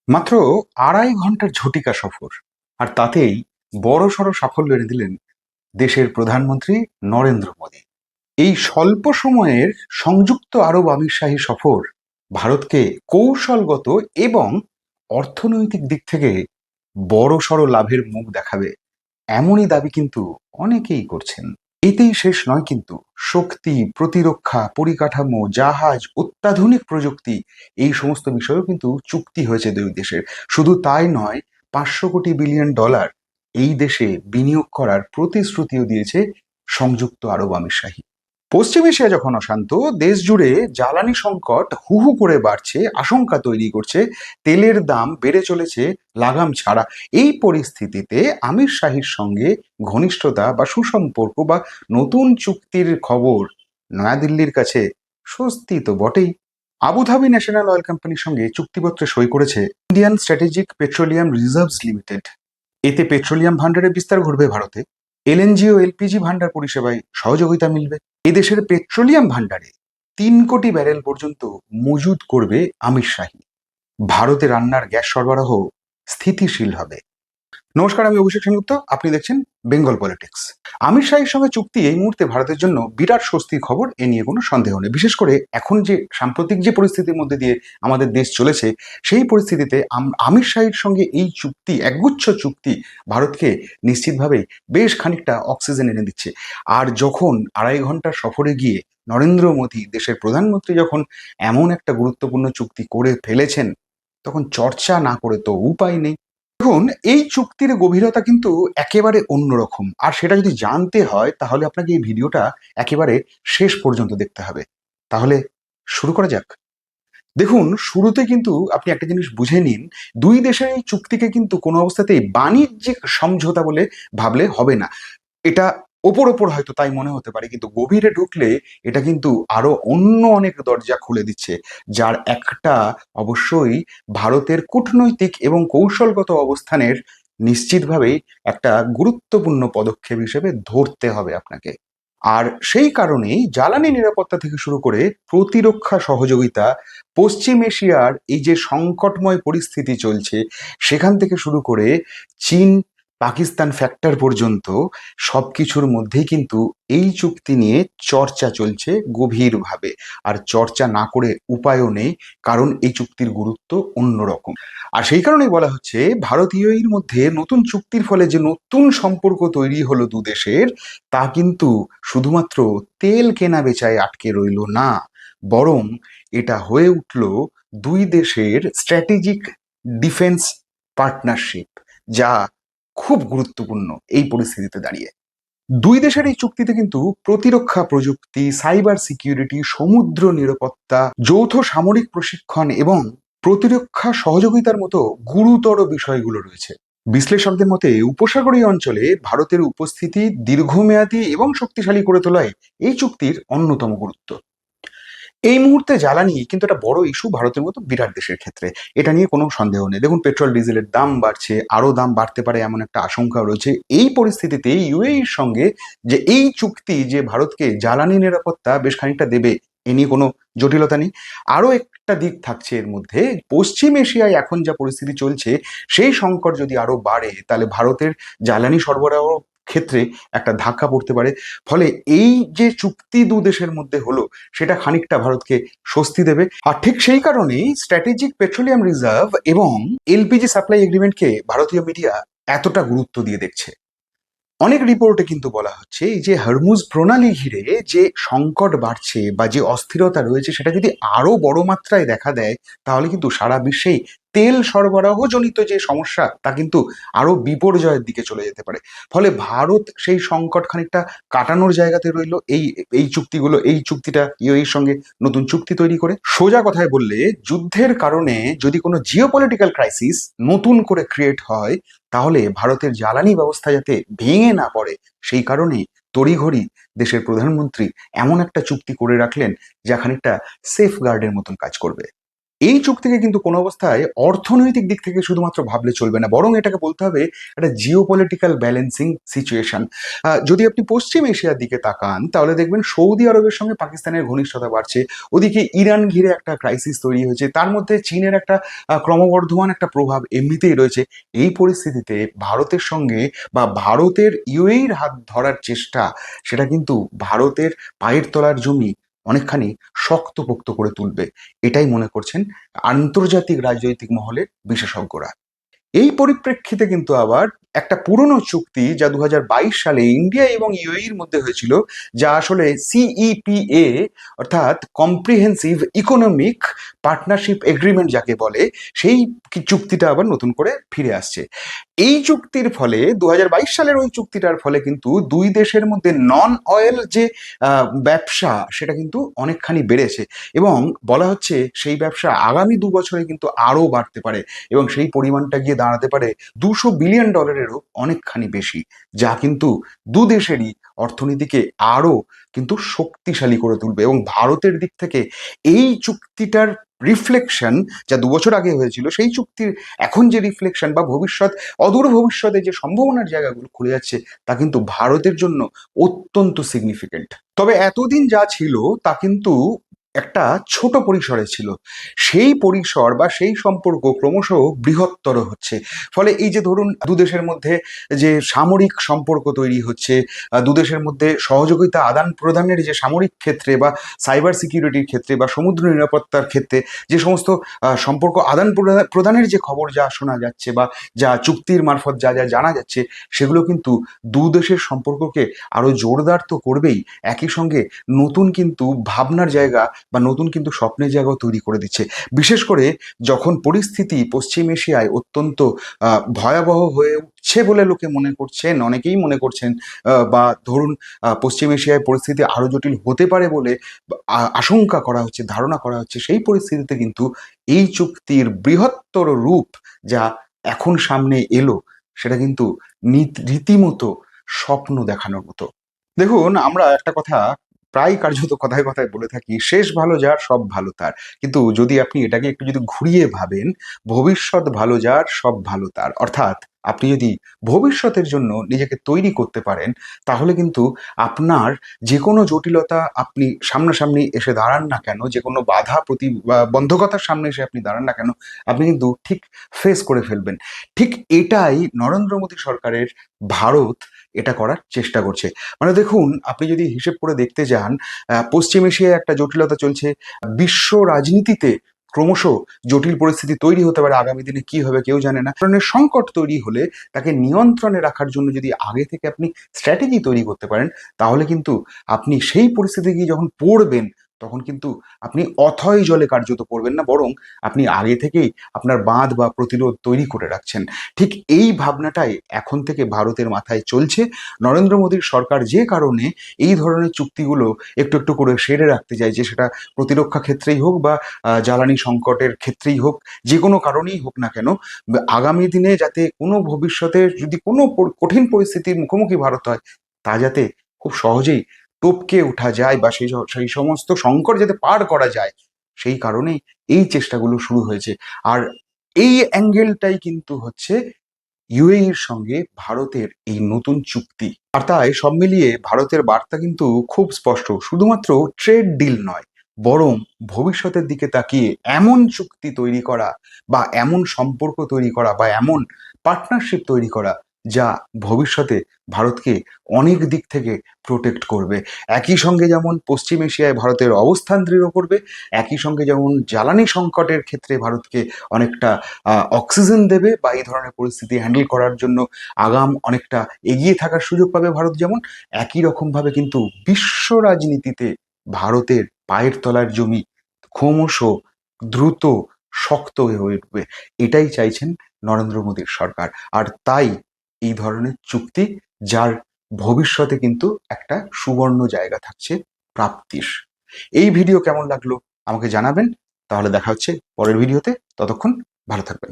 মাত্র 2.5 ঘন্টার ঝটিকা সফর, আর তাতেই বড়সড় সাফল্য এনে দিলেন দেশের প্রধানমন্ত্রী নরেন্দ্র মোদী। এই স্বল্প সময়ের সংযুক্ত আরব আমিরশাহী সফর ভারতকে কৌশলগত এবং অর্থনৈতিক দিক থেকে বড়সড় লাভের মুখ দেখাবে, এমনই দাবি কিন্তু অনেকেই করছেন। এতেই শেষ নয় কিন্তু। শক্তি, প্রতিরক্ষা, পরিকাঠামো, জাহাজ, অত্যাধুনিক প্রযুক্তি, এই সমস্ত বিষয়েও কিন্তু চুক্তি হয়েছে দুই দেশের। শুধু তাই নয়, 500 কোটি বিলিয়ন ডলার এই দেশে বিনিয়োগ করার প্রতিশ্রুতিও দিয়েছে সংযুক্ত আরব আমিরশাহী। পশ্চিম এশিয়া যখন অশান্ত, দেশ জুড়ে জ্বালানি সংকট হু হু করে বাড়ছে, আশঙ্কা তৈরি করছে, তেলের দাম বেড়ে চলেছে লাগাম ছাড়া। এই পরিস্থিতিতে আমির শাহীর সঙ্গে ঘনিষ্ঠতা বা সুসম্পর্ক বা নতুন চুক্তির খবর নয়াদিল্লির কাছে স্বস্তি তো বটেই। আবুধাবি ন্যাশনাল অয়েল কোম্পানির সঙ্গে চুক্তিপত্রে সই করেছে Indian strategic petroleum reserves limited. এতে পেট্রোলিয়াম ভান্ডারের বিস্তার ঘটবে ভারতে। এলএনজি ও এলপিজি ভান্ডার পরিষেবায় সহযোগিতা মিলবে। এদেশের পেট্রোলিয়াম ভান্ডারে 3 কোটি ব্যারেল পর্যন্ত মজুদ করবে আমির শাহী। ভারতে রান্নার গ্যাস সরবরাহ স্থিতিশীল হবে। নমস্কার, আমি অভিষেক সেনগুপ্ত, আপনি দেখছেন বেঙ্গল পলিটিক্স। আমির শাহীর সঙ্গে চুক্তি এই মুহূর্তে ভারতের জন্য বিরাট স্বস্তির খবর, এ নিয়ে কোনো সন্দেহ নেই। বিশেষ করে এখন যে সাম্প্রতিক যে পরিস্থিতির মধ্যে দিয়ে আমাদের দেশ চলেছে, সেই পরিস্থিতিতে আমির শাহীর সঙ্গে এই চুক্তি, একগুচ্ছ চুক্তি, ভারতকে নিশ্চিতভাবেই বেশ খানিকটা অক্সিজেন এনে দিচ্ছে। আর যখন 2.5 ঘন্টার সফরে গিয়ে নরেন্দ্র মোদী, দেশের প্রধানমন্ত্রী, যখন এমন একটা গুরুত্বপূর্ণ চুক্তি করে ফেলেছেন, তখন চর্চা না করে তো উপায় নেই। দেখুন, এই চুক্তির গভীরতা কিন্তু একেবারে অন্যরকম, আর সেটা যদি জানতে হয় তাহলে আপনাকে এই ভিডিওটা একেবারে শেষ পর্যন্ত দেখতে হবে। তাহলে শুরু করা যাক। দেখুন, শুরুতে কিন্তু আপনি একটা জিনিস বুঝে নিন, দুই দেশের এই চুক্তিকে কিন্তু কোনো অবস্থাতেই বাণিজ্যিক সমঝোতা বলে ভাবলে হবে না। এটা ওপর ওপর হয়তো তাই মনে হতে পারে, কিন্তু গভীরে ঢুকলে এটা কিন্তু আরো অন্য অনেক দরজা খুলে দিচ্ছে, যার একটা অবশ্যই ভারতের কূটনৈতিক এবং কৌশলগত অবস্থানের নিশ্চিতভাবেই একটা গুরুত্বপূর্ণ পদক্ষেপ হিসেবে ধরতে হবে আপনাকে। আর সেই কারণেই জ্বালানি নিরাপত্তা থেকে শুরু করে প্রতিরক্ষা সহযোগিতা, পশ্চিম এশিয়ার এই যে সংকটময় পরিস্থিতি চলছে সেখান থেকে শুরু করে চীন পাকিস্তান ফ্যাক্টর পর্যন্ত সবকিছুর মধ্যেই কিন্তু এই চুক্তি নিয়ে চর্চা চলছে গভীরভাবে। আর চর্চা না করে উপায়ও নেই, কারণ এই চুক্তির গুরুত্ব অন্যরকম। আর সেই কারণেই বলা হচ্ছে, ভারতীয় এর মধ্যে নতুন চুক্তির ফলে যে নতুন সম্পর্ক তৈরি হলো দু দেশের, তা কিন্তু শুধুমাত্র তেল কেনা বেচায় আটকে রইল না, বরং এটা হয়ে উঠল দুই দেশের স্ট্র্যাটেজিক ডিফেন্স পার্টনারশিপ, যা খুব গুরুত্বপূর্ণ এই পরিস্থিতিতে দাঁড়িয়ে। দুই দেশের এই চুক্তিতে কিন্তু প্রতিরক্ষা প্রযুক্তি, সাইবার সিকিউরিটি, সমুদ্র নিরাপত্তা, যৌথ সামরিক প্রশিক্ষণ এবং প্রতিরক্ষা সহযোগিতার মতো গুরুতর বিষয়গুলো রয়েছে। বিশ্লেষকদের মতে উপসাগরীয় অঞ্চলে ভারতের উপস্থিতি দীর্ঘমেয়াদী এবং শক্তিশালী করে তোলায় এই চুক্তির অন্যতম গুরুত্ব। এই মুহূর্তে জ্বালানি কিন্তু একটা বড় ইস্যু ভারতের মতো বিরাট দেশের ক্ষেত্রে, এটা নিয়ে কোনো সন্দেহ নেই। দেখুন, পেট্রোল ডিজেলের দাম বাড়ছে, আরো দাম বাড়তে পারে এমন একটা আশঙ্কা রয়েছে। এই পরিস্থিতিতে ইউএইর সঙ্গে যে এই চুক্তি যে ভারতকে জ্বালানি নিরাপত্তা বেশ খানিকটা দেবে, এ নিয়ে কোনো জটিলতা নেই। আরো একটা দিক থাকছে এর মধ্যে, পশ্চিম এশিয়ায় এখন যা পরিস্থিতি চলছে, সেই সংকট যদি আরো বাড়ে তাহলে ভারতের জ্বালানি সরবরাহ ক্ষেত্রে একটা ধাক্কা পড়তে পারে। ফলে এই যে চুক্তি দু দেশের মধ্যে হলো, সেটা খানিকটা ভারতকে স্বস্তি দেবে। আর ঠিক সেই কারণেই স্ট্র্যাটেজিক পেট্রোলিয়াম রিজার্ভ এবং এলপিজি সাপ্লাই এগ্রিমেন্টকে ভারতীয় মিডিয়া এতটা গুরুত্ব দিয়ে দেখছে। অনেক রিপোর্টে কিন্তু বলা হচ্ছে, এই যে হরমুজ প্রণালী ঘিরে যে সংকট বাড়ছে বা যে অস্থিরতা রয়েছে, সেটা যদি আরো বড় মাত্রায় দেখা দেয়, তাহলে কিন্তু সারা বিশ্বেই তেল সরবরাহ জনিত যে সমস্যা, তা কিন্তু আরো বিপর্যয়ের দিকে চলে যেতে পারে। ফলে ভারত সেই সংকট খানিকটা কাটানোর জায়গাতে রইল এই এই চুক্তিগুলো, এই চুক্তিটা ইউএইর সঙ্গে নতুন চুক্তি তৈরি করে। সোজা কথায় বললে, যুদ্ধের কারণে যদি কোনো জিওপলিটিক্যাল ক্রাইসিস নতুন করে ক্রিয়েট হয়, তাহলে ভারতের জ্বালানি ব্যবস্থা যাতে ভেঙে না পড়ে, সেই কারণেই তড়িঘড়ি দেশের প্রধানমন্ত্রী এমন একটা চুক্তি করে রাখলেন, যা খানিকটা সেফ গার্ডের মতন কাজ করবে। এই চুক্তিকে কিন্তু কোনো অবস্থায় অর্থনৈতিক দিক থেকে শুধুমাত্র ভাবলে চলবে না, বরং এটাকে বলতে হবে একটা জিওপলিটিক্যাল ব্যালেন্সিং সিচুয়েশন। যদি আপনি পশ্চিম এশিয়ার দিকে তাকান তাহলে দেখবেন সৌদি আরবের সঙ্গে পাকিস্তানের ঘনিষ্ঠতা বাড়ছে, ওদিকে ইরান ঘিরে একটা ক্রাইসিস তৈরি হয়েছে, তার মধ্যে চীনের একটা ক্রমবর্ধমান একটা প্রভাব এমনিতেই রয়েছে। এই পরিস্থিতিতে ভারতের সঙ্গে বা ভারতের ইউএইর হাত ধরার চেষ্টা, সেটা কিন্তু ভারতের পায়ের তলার জমি অনেকখানি শক্তপোক্ত করে তুলবে, এটাই মনে করছেন আন্তর্জাতিক রাজনৈতিক মহলের বিশেষজ্ঞরা। এই পরিপ্রেক্ষিতে কিন্তু আবার একটা পুরনো চুক্তি যা 2022 সালে ইন্ডিয়া এবং ইউএইর মধ্যে হয়েছিল, যা আসলে সিইপিএ অর্থাৎ কম্প্রিহেন্সিভ ইকোনমিক পার্টনারশিপ এগ্রিমেন্ট যাকে বলে, সেই চুক্তিটা আবার নতুন করে ফিরে আসছে। এই চুক্তির ফলে 2022 সালের ওই চুক্তিটার ফলে কিন্তু দুই দেশের মধ্যে নন অয়েল যে ব্যবসা, সেটা কিন্তু অনেকখানি বেড়েছে এবং বলা হচ্ছে সেই ব্যবসা আগামী 2 বছরে কিন্তু আরো বাড়তে পারে এবং সেই পরিমাণটা গিয়ে দাঁড়াতে পারে $200 বিলিয়নেরও অনেকখানি বেশি, যা কিন্তু দু দেশেরই অর্থনীতিকে আরো কিন্তু শক্তিশালী করে তুলবে। এবং ভারতের দিক থেকে এই চুক্তিটার রিফ্লেকশন যা 2 বছর আগে হয়েছিল, সেই চুক্তির এখন যে রিফ্লেকশন বা ভবিষ্যৎ, অদূর ভবিষ্যতে যে সম্ভাবনার জায়গাগুলো খুলে যাচ্ছে, তা কিন্তু ভারতের জন্য অত্যন্ত সিগনিফিকেন্ট। তবে এতদিন যা ছিল তা কিন্তু একটা ছোট পরিসরে ছিল, সেই পরিসর বা সেই সম্পর্ক ক্রমশ বৃহত্তর হচ্ছে। ফলে এই যে ধরুন দু দেশের মধ্যে যে সামরিক সম্পর্ক তৈরি হচ্ছে, দু দেশের মধ্যে সহযোগিতা আদান প্রদানের যে সামরিক ক্ষেত্রে বা সাইবার সিকিউরিটির ক্ষেত্রে বা সমুদ্র নিরাপত্তার ক্ষেত্রে যে সমস্ত সম্পর্ক আদান প্রদানের যে খবর যা শোনা যাচ্ছে বা যা চুক্তির মারফত যা যা জানা যাচ্ছে, সেগুলো কিন্তু দু দেশের সম্পর্ককে আরো জোরদার তো করবেই, একই সঙ্গে নতুন কিন্তু ভাবনার জায়গা বা নতুন কিন্তু স্বপ্নের জায়গাও তৈরি করে দিচ্ছে। বিশেষ করে যখন পরিস্থিতি পশ্চিম এশিয়ায় অত্যন্ত ভয়াবহ হয়ে উঠছে বলে লোকে মনে করছেন, অনেকেই মনে করছেন, বা ধরুন পশ্চিম এশিয়ায় পরিস্থিতি আরো জটিল হতে পারে বলে আশঙ্কা করা হচ্ছে, ধারণা করা হচ্ছে, সেই পরিস্থিতিতে কিন্তু এই চুক্তির বৃহত্তর রূপ যা এখন সামনে এলো, সেটা কিন্তু রীতিমতো স্বপ্ন দেখানোর মতো। দেখুন, আমরা একটা কথা প্রায় কার্যত কথায় কথায় বলে থাকি, শেষ ভালো যার সব ভালো তার। কিন্তু যদি আপনি এটাকে একটু যদি ঘুরিয়ে ভাবেন, ভবিষ্যৎ ভালো যার সব ভালো তার, অর্থাৎ আপনি যদি ভবিষ্যতের জন্য নিজেকে তৈরি করতে পারেন, তাহলে কিন্তু আপনার যে কোনো জটিলতা আপনি সামনাসামনি এসে দাঁড়ান না কেন, যে কোনো বাধা বন্ধকতার সামনে এসে আপনি দাঁড়ান না কেন, আপনি কিন্তু ঠিক ফেস করে ফেলবেন। ঠিক এটাই নরেন্দ্র মোদী সরকারের ভারত এটা করার চেষ্টা করছে। মানে দেখুন, আপনি যদি হিসেব করে দেখতে যান, পশ্চিম এশিয়ায় একটা জটিলতা চলছে, বিশ্ব রাজনীতিতে ক্রমশ জটিল পরিস্থিতি তৈরি হতে পারে, আগামী দিনে কি হবে কেউ জানে না। ধরনের সংকট তৈরি হলে তাকে নিয়ন্ত্রণে রাখার জন্য যদি আগে থেকে আপনি স্ট্র্যাটেজি তৈরি করতে পারেন, তাহলে কিন্তু আপনি সেই পরিস্থিতি গিয়ে যখন পড়বেন, তখন কিন্তু আপনি অথয় জলে কার্যত পড়বেন না, বরং আপনি আগে থেকেই আপনার বাঁধ বা প্রতিরোধ তৈরি করে রাখছেন। ঠিক এই ভাবনাটাই এখন থেকে ভারতের মাথায় চলছে। নরেন্দ্র মোদীর সরকার যে কারণে এই ধরনের চুক্তিগুলো একটু একটু করে সেরে রাখতে চাইছে, সেটা প্রতিরক্ষা ক্ষেত্রেই হোক বা জ্বালানি সংকটের ক্ষেত্রেই হোক, যে কোনো কারণেই হোক না কেন, আগামী দিনে যাতে কোনো ভবিষ্যতে যদি কোনো কঠিন পরিস্থিতির মুখোমুখি ভারত হয়, তা যাতে খুব সহজেই টপকে ওঠা যায় বা সেই সমস্ত সংকট যাতে পার করা যায়, সেই কারণেই এই চেষ্টাগুলো শুরু হয়েছে। আর এই অ্যাঙ্গেলটাই কিন্তু হচ্ছে ইউএইর সঙ্গে ভারতের এই নতুন চুক্তি। আর তাই সব মিলিয়ে ভারতের বার্তা কিন্তু খুব স্পষ্ট, শুধুমাত্র ট্রেড ডিল নয়, বরং ভবিষ্যতের দিকে তাকিয়ে এমন চুক্তি তৈরি করা বা এমন সম্পর্ক তৈরি করা বা এমন পার্টনারশিপ তৈরি করা, যা ভবিষ্যতে ভারতকে অনেক দিক থেকে প্রোটেক্ট করবে। একই সঙ্গে যেমন পশ্চিম এশিয়ায় ভারতের অবস্থান দৃঢ় করবে, একই সঙ্গে যেমন জ্বালানি সংকটের ক্ষেত্রে ভারতকে অনেকটা অক্সিজেন দেবে বা এই ধরনের পরিস্থিতি হ্যান্ডেল করার জন্য আগাম অনেকটা এগিয়ে থাকার সুযোগ পাবে ভারত, যেমন একই রকমভাবে কিন্তু বিশ্ব রাজনীতিতে ভারতের পায়ের তলার জমি ক্রমশ দ্রুত শক্ত হয়ে উঠবে। এটাই চাইছেন নরেন্দ্র মোদীর সরকার। আর তাই এই ধরনের চুক্তি, যার ভবিষ্যতে কিন্তু একটা সুবর্ণ জায়গা থাকছে প্রাপ্তির। এই ভিডিও কেমন লাগলো আমাকে জানাবেন। তাহলে দেখা হচ্ছে পরের ভিডিওতে, ততক্ষণ ভালো থাকবেন।